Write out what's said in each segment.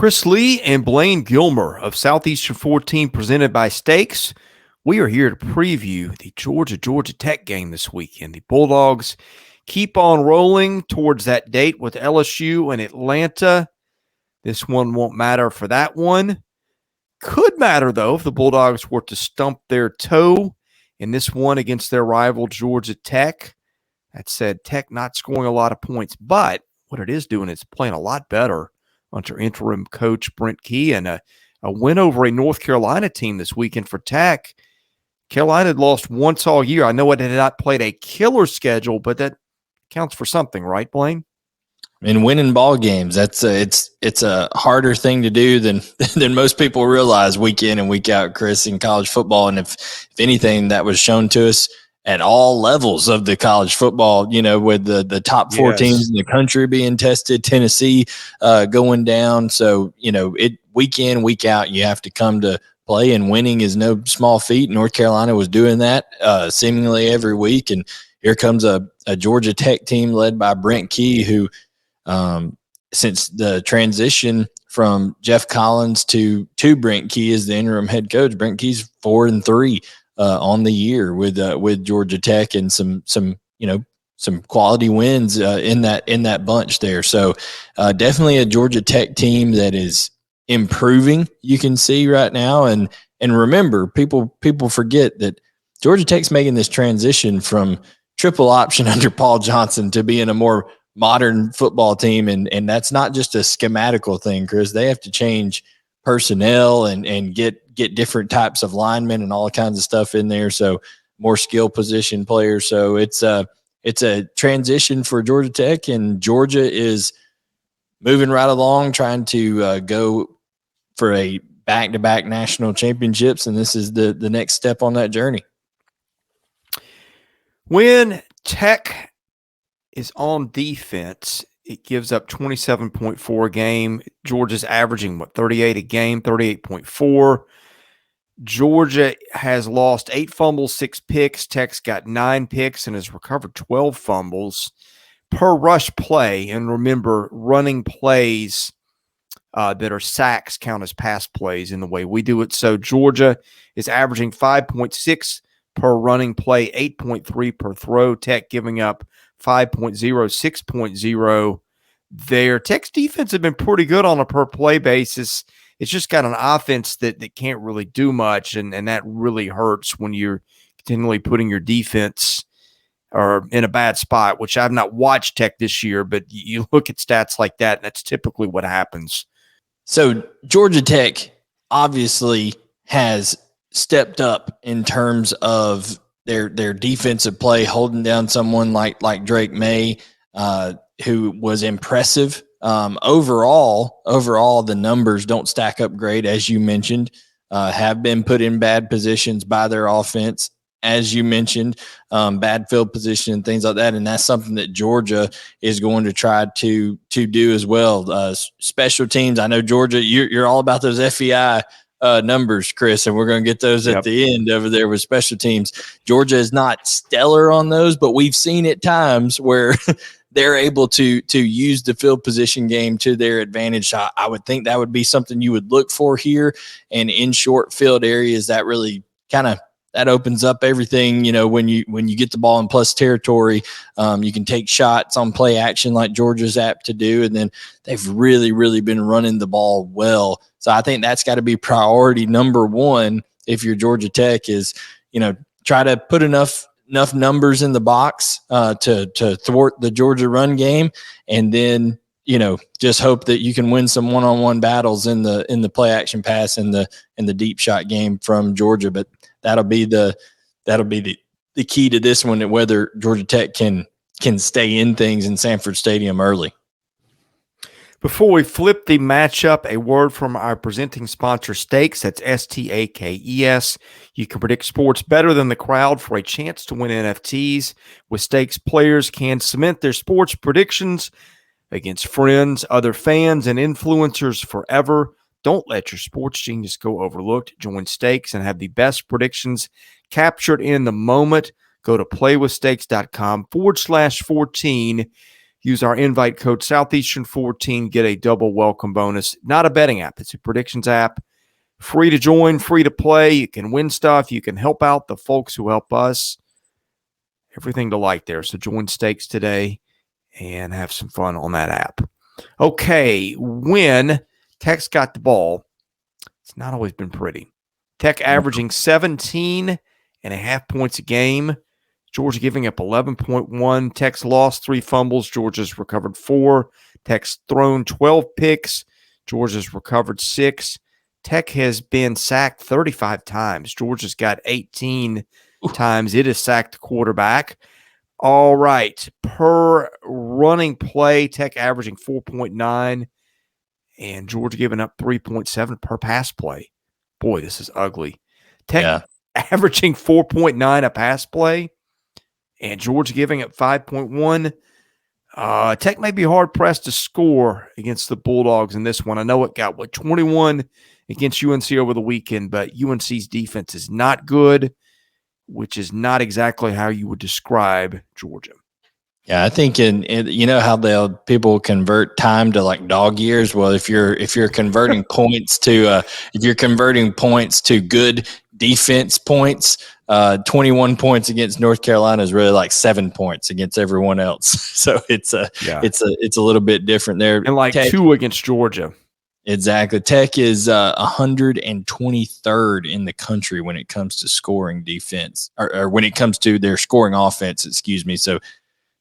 Chris Lee and Blayne Gilmer of Southeastern 14 presented by Stakes. We are here to preview the Georgia Tech game this weekend. The Bulldogs keep on rolling towards that date with LSU and Atlanta. This one won't matter for that one. Could matter, though, if the Bulldogs were to stump their toe in this one against their rival Georgia Tech. That said, Tech not scoring a lot of points, but what it is doing is playing a lot better under interim coach Brent Key, and a win over a North Carolina team this weekend for Tech. Carolina had lost once all year. I know it had not played a killer schedule, but that counts for something, right, Blayne? And winning ball games, that's it's a harder thing to do than most people realize week in and week out, Chris, in college football. And if anything, that was shown to us at all levels of the college football, with the top four teams in the country being tested, Tennessee going down. So, it week in, week out, you have to come to play, and winning is no small feat. North Carolina was doing that seemingly every week. And here comes a Georgia Tech team led by Brent Key, who since the transition from Jeff Collins to Brent Key as the interim head coach, Brent Key's 4-3 on the year with Georgia Tech, and some quality wins in that bunch there. So definitely a Georgia Tech team that is improving. You can see right now, and remember, people forget that Georgia Tech's making this transition from triple option under Paul Johnson to being a more modern football team, and that's not just a schematical thing, Chris. They have to change personnel and get different types of linemen and all kinds of stuff in there. So more skill position players. So it's a transition for Georgia Tech, and Georgia is moving right along, trying to go for a back-to-back national championships. And this is the next step on that journey. When Tech is on defense, it gives up 27.4 a game. Georgia's averaging, 38 a game, 38.4. Georgia has lost 8 fumbles, 6 picks. Tech's got 9 picks and has recovered 12 fumbles per rush play. And remember, running plays that are sacks count as pass plays in the way we do it. So Georgia is averaging 5.6 per running play, 8.3 per throw. Tech giving up 5.0, 6.0 there. Tech's defense have been pretty good on a per play basis. It's just got an offense that can't really do much, and that really hurts when you're continually putting your defense or in a bad spot, which I've not watched Tech this year, but you look at stats like that, and that's typically what happens. So Georgia Tech obviously has stepped up in terms of their defensive play, holding down someone like Drake May, who was impressive. Overall, the numbers don't stack up great, as you mentioned, have been put in bad positions by their offense, as you mentioned, bad field position and things like that. And that's something that Georgia is going to try to do as well. Special teams, I know, Georgia, you're all about those FEI numbers, Chris, and we're going to get those at the end over there with special teams. Georgia is not stellar on those, but we've seen at times where they're able to use the field position game to their advantage. I would think that would be something you would look for here. And in short field areas, that really that opens up everything. When you get the ball in plus territory, you can take shots on play action like Georgia's apt to do. And then they've really, really been running the ball well. So I think that's got to be priority number one if you're Georgia Tech, is, try to put enough numbers in the box to thwart the Georgia run game, and then just hope that you can win some one-on-one battles in the play action pass and the deep shot game from Georgia. But that'll be the key to this one, whether Georgia Tech can stay in things in Sanford Stadium early. Before we flip the matchup, a word from our presenting sponsor, Stakes. That's Stakes. You can predict sports better than the crowd for a chance to win NFTs. With Stakes, players can cement their sports predictions against friends, other fans, and influencers forever. Don't let your sports genius go overlooked. Join Stakes and have the best predictions captured in the moment. Go to playwithstakes.com/14 Use our invite code Southeastern14, get a double welcome bonus. Not a betting app. It's a predictions app. Free to join, free to play. You can win stuff. You can help out the folks who help us. Everything to like there. So join Stakes today and have some fun on that app. Okay, when Tech's got the ball, it's not always been pretty. Tech averaging 17.5 points a game. Georgia giving up 11.1. Tech's lost 3 fumbles. Georgia's recovered 4. Tech's thrown 12 picks. Georgia's recovered 6. Tech has been sacked 35 times. Georgia's got 18 times it has sacked the quarterback. All right. Per running play, Tech averaging 4.9 and Georgia giving up 3.7 per pass play. Boy, this is ugly. Tech averaging 4.9 a pass play and Georgia giving up 5.1. Tech may be hard-pressed to score against the Bulldogs in this one. I know it got, 21 against UNC over the weekend, but UNC's defense is not good, which is not exactly how you would describe Georgia. Yeah, I think in you know how people convert time to like dog years. Well, if you're converting points to good defense points, 21 points against North Carolina is really like 7 points against everyone else. So it's a little bit different there. And like Tech, 2 against Georgia. Exactly. Tech is 123rd in the country when it comes to scoring defense, or when it comes to their scoring offense. Excuse me. So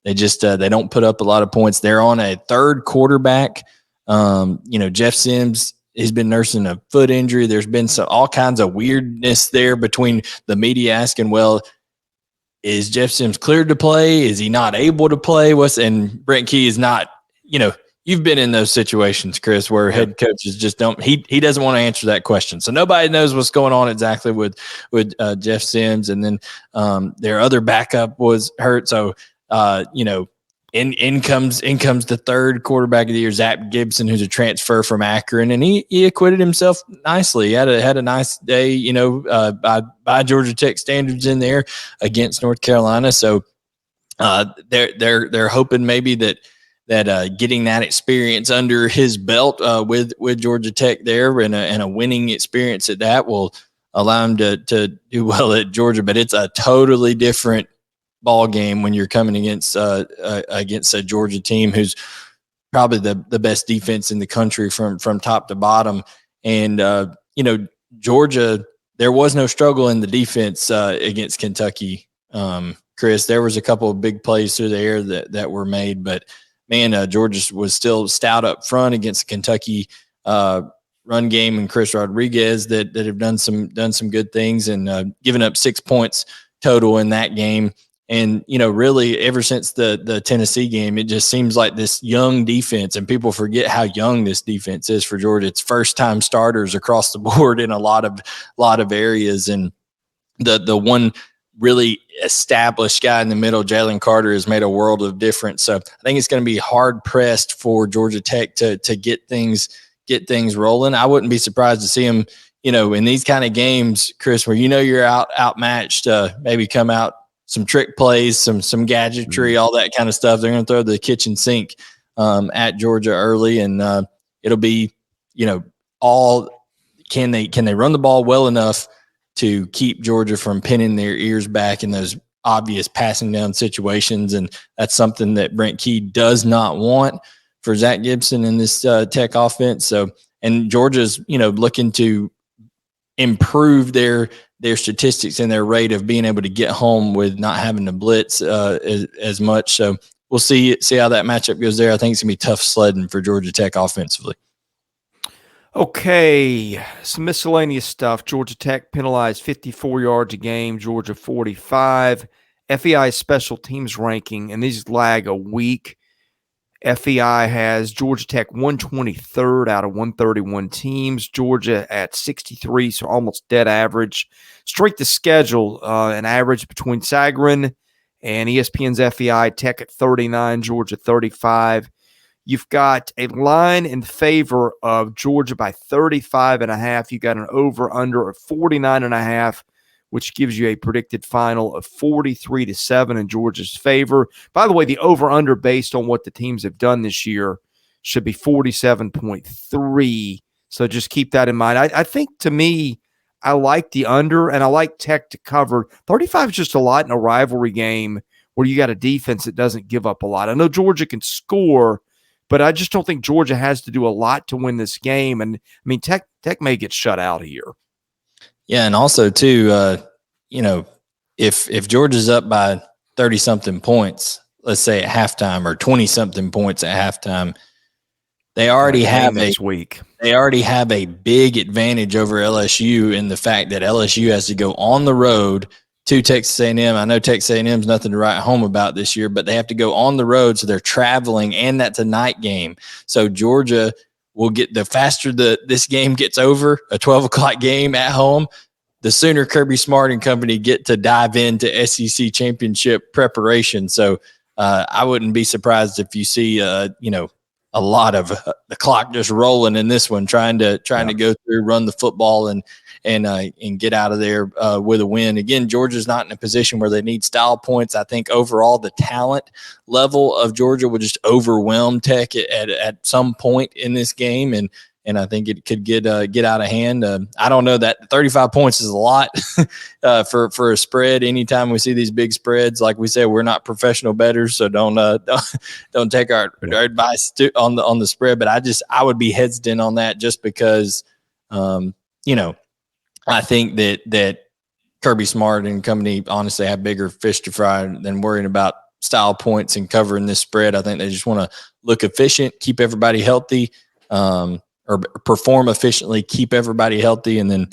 they just they don't put up a lot of points. They're on a third quarterback. Jeff Sims, he's been nursing a foot injury. There's been all kinds of weirdness there between the media asking, well, is Jeff Sims cleared to play? Is he not able to play? And Brent Key is not, you've been in those situations, Chris, where head coaches just don't, he doesn't want to answer that question. So nobody knows what's going on exactly with Jeff Sims. And then their other backup was hurt. So, in comes the third quarterback of the year, Zach Gibson, who's a transfer from Akron, and he acquitted himself nicely. He had a nice day, by Georgia Tech standards in there against North Carolina. So they're hoping maybe that getting that experience under his belt with Georgia Tech there and a winning experience at that will allow him to do well at Georgia. But it's a totally different ball game when you're coming against a Georgia team who's probably the best defense in the country from top to bottom. And Georgia, there was no struggle in the defense against Kentucky. Chris, there was a couple of big plays through the air that were made, but man, Georgia was still stout up front against the Kentucky run game and Chris Rodriguez that have done some good things and given up 6 points total in that game. And, really ever since the Tennessee game, it just seems like this young defense, and people forget how young this defense is for Georgia. It's first time starters across the board in a lot of areas. And the one really established guy in the middle, Jalen Carter, has made a world of difference. So I think it's going to be hard pressed for Georgia Tech to get things rolling. I wouldn't be surprised to see them, in these kind of games, Chris, where you're outmatched, maybe come out some trick plays, some gadgetry, all that kind of stuff. They're going to throw the kitchen sink at Georgia early, and it'll be, all can they run the ball well enough to keep Georgia from pinning their ears back in those obvious passing down situations. And that's something that Brent Key does not want for Zach Gibson in this Tech offense. So, and Georgia's, looking to improve their statistics and their rate of being able to get home with not having to blitz as much. So we'll see how that matchup goes there. I think it's going to be tough sledding for Georgia Tech offensively. Okay, some miscellaneous stuff. Georgia Tech penalized 54 yards a game, Georgia 45. FEI special teams ranking, and these lag a week. FEI has Georgia Tech 123rd out of 131 teams. Georgia at 63, so almost dead average. Strength of schedule, an average between Sagarin and ESPN's FEI. Tech at 39, Georgia 35. You've got a line in favor of Georgia by 35.5. You got an over-under of 49.5 which gives you a predicted final of 43-7 in Georgia's favor. By the way, the over-under based on what the teams have done this year should be 47.3. So just keep that in mind. I think, to me, I like the under, and I like Tech to cover. 35 is just a lot in a rivalry game where you got a defense that doesn't give up a lot. I know Georgia can score, but I just don't think Georgia has to do a lot to win this game. And, I mean, Tech may get shut out here. Yeah, and also, too, if Georgia's up by 30-something points, let's say at halftime, or 20-something points at halftime, they already have a big advantage over LSU in the fact that LSU has to go on the road to Texas A&M. I know Texas A&M is nothing to write home about this year, but they have to go on the road, so they're traveling, and that's a night game. So Georgia will get, the faster this game gets over, a 12 o'clock game at home, the sooner Kirby Smart and company get to dive into SEC championship preparation. So I wouldn't be surprised if you see, a lot of the clock just rolling in this one, trying to go through, run the football, and get out of there with a win. Again, Georgia's not in a position where they need style points. I think overall the talent level of Georgia will just overwhelm Tech at some point in this game, and I think it could get out of hand. I don't know that 35 points is a lot for a spread. Anytime we see these big spreads, like we said, we're not professional bettors, so don't take our advice on the spread. But I would be hesitant on that, just because I think that Kirby Smart and company honestly have bigger fish to fry than worrying about style points and covering this spread. I think they just want to look efficient, keep everybody healthy, or perform efficiently, keep everybody healthy, and then,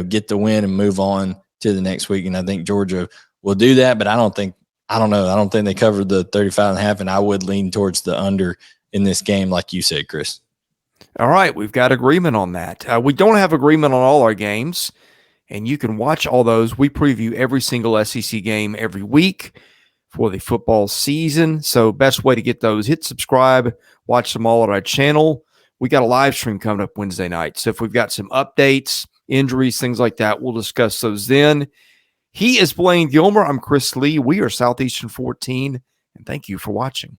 get the win and move on to the next week. And I think Georgia will do that, but I don't think they covered the 35.5, and I would lean towards the under in this game, like you said, Chris. All right, we've got agreement on that. We don't have agreement on all our games, and you can watch all those. We preview every single SEC game every week for the football season. So best way to get those, hit subscribe, watch them all at our channel. We got a live stream coming up Wednesday night. So if we've got some updates, injuries, things like that, we'll discuss those then. He is Blayne Gilmer. I'm Chris Lee. We are Southeastern 14, and thank you for watching.